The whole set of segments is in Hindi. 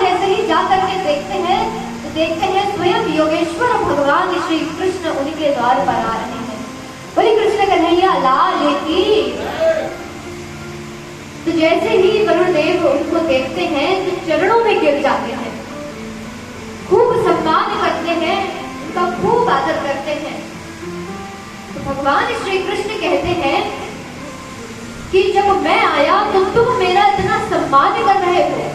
ऐसे ही जाकर के देखते हैं तो देखते हैं स्वयं योगेश्वर भगवान श्री कृष्ण उनके द्वार पर आ रहे हैं। बोले कृष्ण कन्हैया लाल की। तो जैसे ही वरुण देव उनको देखते हैं तो चरणों में गिर जाते हैं, खूब सम्मान करते हैं, उनका खूब आदर करते हैं। तो भगवान श्री कृष्ण कहते हैं कि जब मैं आया तो तुम मेरा इतना सम्मान कर रहे हो,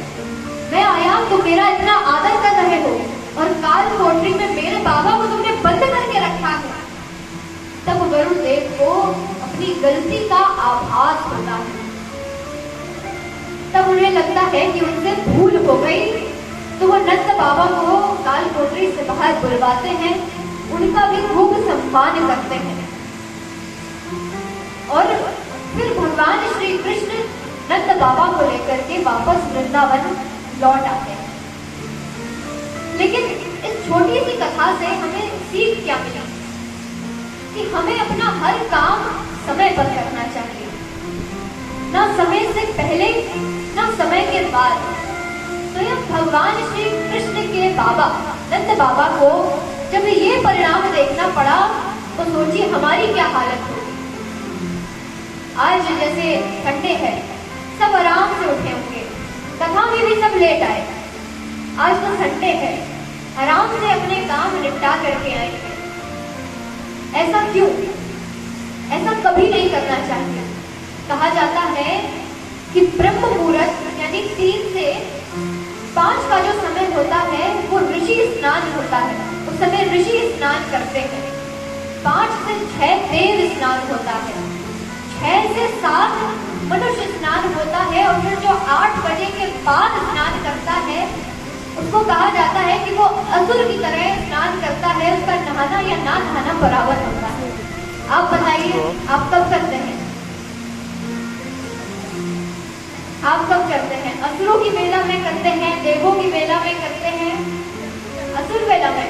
मैं आया तो मेरा इतना आदर कर रहे हो, और काल कोठरी में मेरे बाबा को तुमने बंद करके रखा है। तब वरुण देव को अपनी गलती का आभास होता है, तब उन्हें लगता है कि उनसे भूल हो गई। तो वो नंद बाबा को काल कोठरी से बाहर बुलवाते हैं, उनका भी खूब सम्मान करते हैं, और फिर भगवान श्री कृष्ण नंद बाबा को लेकर के वापस वृंदावन लौट आते हैं। लेकिन इस छोटी सी कथा से हमें सीख क्या मिला कि हमें अपना हर काम समय पर करना चाहिए, ना समय से पहले ना समय के बाद। तो यह भगवान श्री कृष्ण के बाबा नंद बाबा को जब ये परिणाम देखना पड़ा तो सोचिए हमारी क्या हालत होगी। आज जैसे संडे है, सब आराम से उठे होंगे, कथा में भी सब लेट आए। आज तो संडे है, आराम से अपने काम निपटा करके आएंगे। ऐसा क्यों? ऐसा कभी नहीं करना चाहिए। कहा जाता है कि ब्रह्म मुहूर्त यानी 3 से 5 का जो समय होता है वो ऋषि स्नान होता है, उस समय ऋषि स्नान करते हैं। 5 से 6 देव स्नान होता है, 6 से 7 मनुष्य स्नान होता है, और फिर जो 8 बजे के बाद स्नान करता है उसको कहा जाता है कि वो असुर की तरह स्नान करता है, उसका नहाना या ना नहाना बराबर होता है। आप बताइए आप कब करते हैं? आप कब करते हैं? असुरों की वेला में करते हैं, देवों की वेला में करते हैं, असुर वेला में?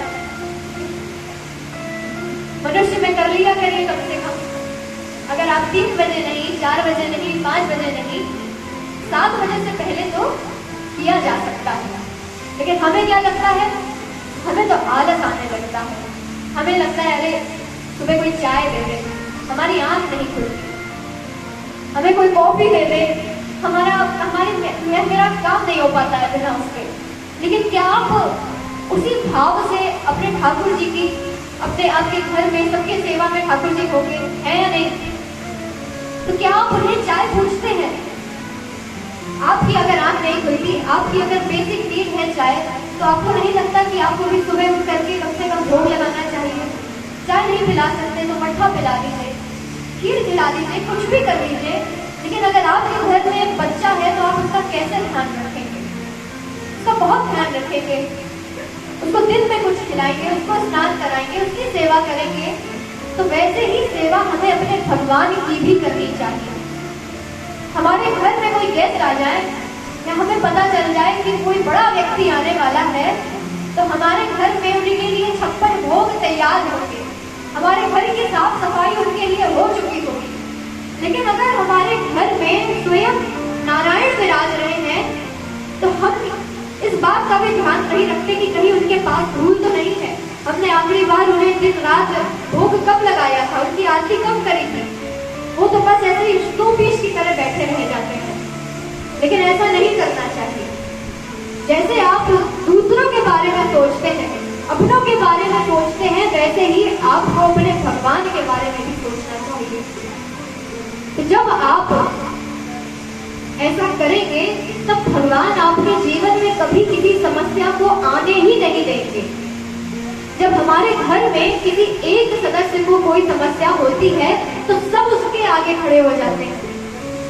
मनुष्य में कर लिया करिए कम से कम। अगर आप 3 बजे नहीं, 4 बजे नहीं, 5 बजे नहीं, 7 बजे से पहले तो किया जा सकता है। लेकिन हमें क्या लगता है? हमें तो आलस आने लगता है। हमें लगता है अरे सुबह कोई चाय दे दे, हमारी आंख नहीं खुलती। हमें कोई कॉफी दे दे, मेरा काम नहीं हो पाता है बिना उसके। लेकिन क्या आप उसी भाव से अपने ठाकुर जी की, अपने आपके घर में सबके सेवा में ठाकुर जी होंगे, है या नहीं? तो क्या आप उन्हें चाय पूछते हैं? आपकी अगर आंख नहीं खुलती, आपकी अगर बेसिक नीड है चाय, तो आपको नहीं लगता कि आपको भी सुबह उठ करके कम से कम भोग लगाना चाहिए? चाय नहीं पिला सकते तो मट्ठा पिला दीजिए, खीर खिला दीजिए, कुछ भी कर लीजिए। लेकिन अगर आपके घर में एक बच्चा है तो आप उसका कैसे ध्यान रखेंगे? उसका बहुत ध्यान रखेंगे, उसको दिन में कुछ खिलाएंगे, उसको स्नान कराएंगे, उसकी सेवा करेंगे। तो वैसे ही सेवा हमें अपने भगवान की भी करनी चाहिए। हमारे घर में कोई गेस्ट आ जाए या हमें पता चल जाए कि कोई बड़ा व्यक्ति आने वाला है, तो हमारे घर में उनके लिए 56 भोग तैयार होंगे, हमारे घर की साफ सफाई उनके लिए हो चुकी होगी। लेकिन अगर हमारे घर में स्वयं नारायण विराज रहे हैं तो हम इस बात का भी ध्यान नहीं रखते कि कहीं उनके पास धूल तो नहीं है। हमने आखिरी बार उन्हें दिन रात भोग कब लगाया था, उनकी आरती कब करी थी? वो तो बस ऐसे ही स्टूपीस की तरह बैठे रह जाते हैं। लेकिन ऐसा नहीं करना चाहिए। जैसे आप दूसरों के बारे में सोचते हैं, अपनों के बारे में सोचते हैं, वैसे ही आपको अपने भगवान के बारे में भी सोचना चाहिए। तो जब आप ऐसा करेंगे तब भगवान आपके जीवन में कभी किसी समस्या को आने ही नहीं देंगे। जब हमारे घर में किसी एक सदस्य को कोई समस्या होती है तो सब उसके आगे खड़े हो जाते हैं।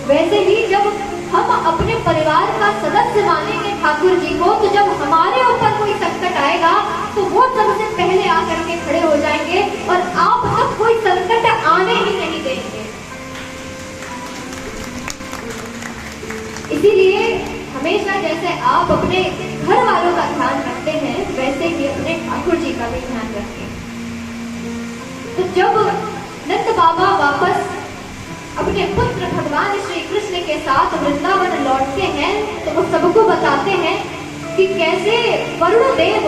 वैसे ही जब हम अपने परिवार का सदस्य मानेंगे ठाकुर जी को, तो जब हमारे ऊपर कोई संकट आएगा तो वो सबसे पहले आकर के खड़े हो जाएंगे और आप तक कोई संकट आने ही नहीं देंगे। इसीलिए हमेशा जैसे आप अपने घर वालों का ध्यान रखते हैं, वैसे ही अपने ठाकुर जी का भी ध्यान रखें। तो जब नंद बाबा वापस अपने पुत्र भगवान श्री कृष्ण के साथ वृंदावन लौटते हैं तो वो सबको बताते हैं कि कैसे वरुण देव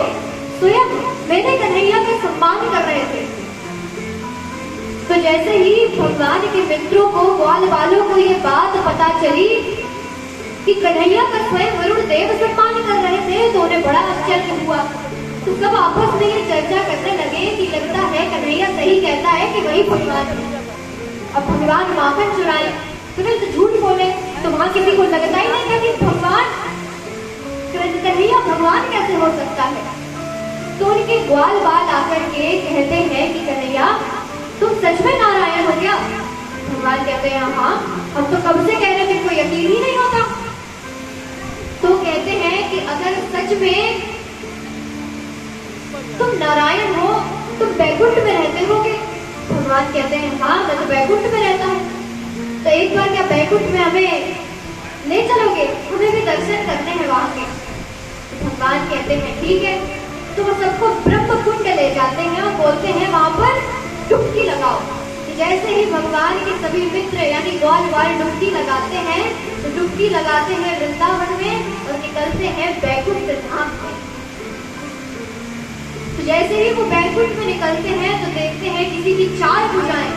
स्वयं मेरे कन्हैया का सम्मान कर रहे थे। तो जैसे ही भगवान के मित्रों को, ग्वाल वालों को ये बात पता चली कि कन्हैया का स्वयं वरुण देव सम्मान कर रहे थे, तो उन्हें बड़ा आश्चर्य हुआ। तो सब आपस में ये चर्चा करने लगे कि लगता है कन्हैया सही कहता है कि वही भगवान है। अब भगवान माखन चुराए, तुरंत झूठ बोले, तो वहां किसी को लगता ही नहीं था कि भगवान कन्हैया भगवान कैसे हो सकता है। तो उनके ग्वाल बाल आकर के कहते हैं कि कन्हैया तुम सच में नारायण हो क्या? भगवान कहते हैं हाँ, हम तो कब से कह रहे थे, कोई यकीन ही नहीं होता। तो कहते हैं कि अगर सच में तुम नारायण हो, तुम बैकुंठ में रहते होगे। भगवान कहते हैं हाँ, मैं तो बैकुंठ में रहता हूँ। तो एक बार क्या बैकुंठ में हमें ले चलोगे? हमें भी दर्शन करने हैं वहां के। तो भगवान कहते हैं ठीक है। तो वो सबको ब्रह्म कुंड ले जाते हैं और बोलते हैं वहां पर डुबकी लगाओ। तो जैसे ही भगवान के सभी मित्र यानी ग्वाल वाल डुबकी लगाते हैं, तो डुबकी लगाते हैं वृंदावन में और निकलते हैं बैकुंठ धाम में। तो जैसे ही वो बैकुंठ में निकलते हैं तो देखते हैं किसी की 4 भुजाएं,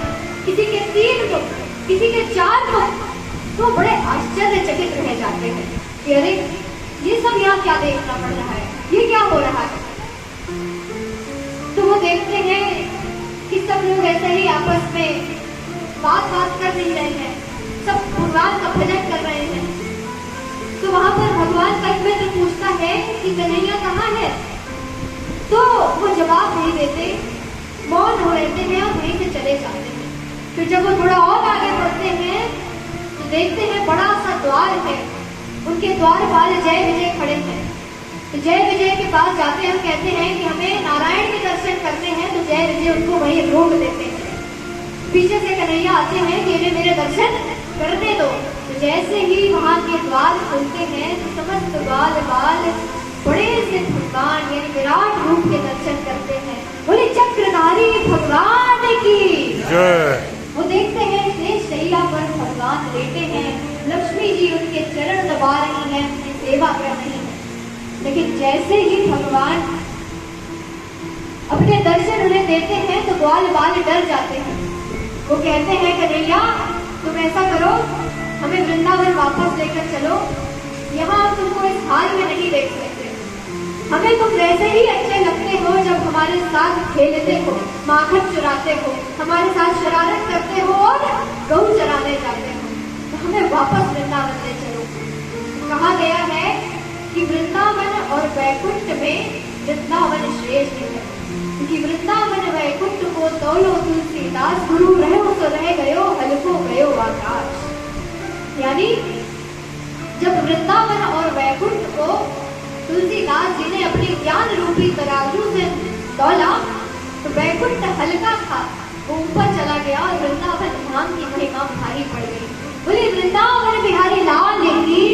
किसी के 3 मुख, किसी के 4 मुख। तो बड़े आश्चर्यचकित रह जाते हैं कि अरे ये सब यहाँ क्या देखना पड़ रहा है, ये क्या हो रहा है। तो वो देखते हैं कि सब लोग ऐसे ही आपस में बात कर नहीं रहे हैं, सब भगवान का भजन कर रहे हैं। तो वहां पर भगवान का एक मित्र पूछता है कि कन्हैया कहाँ है? तो वो जवाब नहीं देते, मौन हो रहते हैं और वहीं से चले जाते हैं। फिर जब वो थोड़ा और आगे बढ़ते हैं तो देखते हैं बड़ा सा द्वार है, उनके द्वार पाल जय विजय खड़े हैं। तो जय विजय के पास जाते हैं, कहते हैं कि हमें नारायण के दर्शन करने हैं। तो जय विजय उनको वहीं रोक देते हैं। पीछे से कन्हैया आते हैं कि इन्हें मेरे दर्शन करने दो। तो जैसे ही वहां के द्वार खुलते हैं तो समस्त बाल बाल बड़े से भगवान यानी विराट रूप के दर्शन करते हैं। बोले चक्रधारी भगवान की जय। वो देखते हैं शेष शैया पर भगवान लेटे हैं, लक्ष्मी जी उनके चरण दबा रही हैं, उनकी सेवा कर रही हैं। लेकिन जैसे ही भगवान अपने दर्शन उन्हें देते हैं तो ग्वाल बाल डर जाते हैं। वो कहते हैं कन्हैया तुम ऐसा करो, हमें वृंदावन वापस लेकर चलो, यहाँ तुमको इस हाल में नहीं देख सकते। हमें तुम वैसे ही अच्छे लगते हो जब हमारे साथ खेलते हो, माखन चुराते हो, हमारे साथ शरारत करते हो और गऊ चराने जाते हो। तो हमें वापस वृंदावन ले चलो। कहा गया है कि वृंदावन और वैकुंठ में वृंदावन श्रेष्ठ है, क्योंकि वृंदावन वैकुंठ को तौलो तुलसीदास, गुरु रहो तो रह गयो, हलको गयो आकाश। यानी जब वृंदावन और वैकुंठ को तुलसीदास जी ने अपनी ज्ञान रूपी तराजू से तौला तो वैकुंठ हल्का था, वो ऊपर चला गया और वृंदावन धाम की महिमा भारी पड़ गई। बोले वृंदावन बिहारी लाल की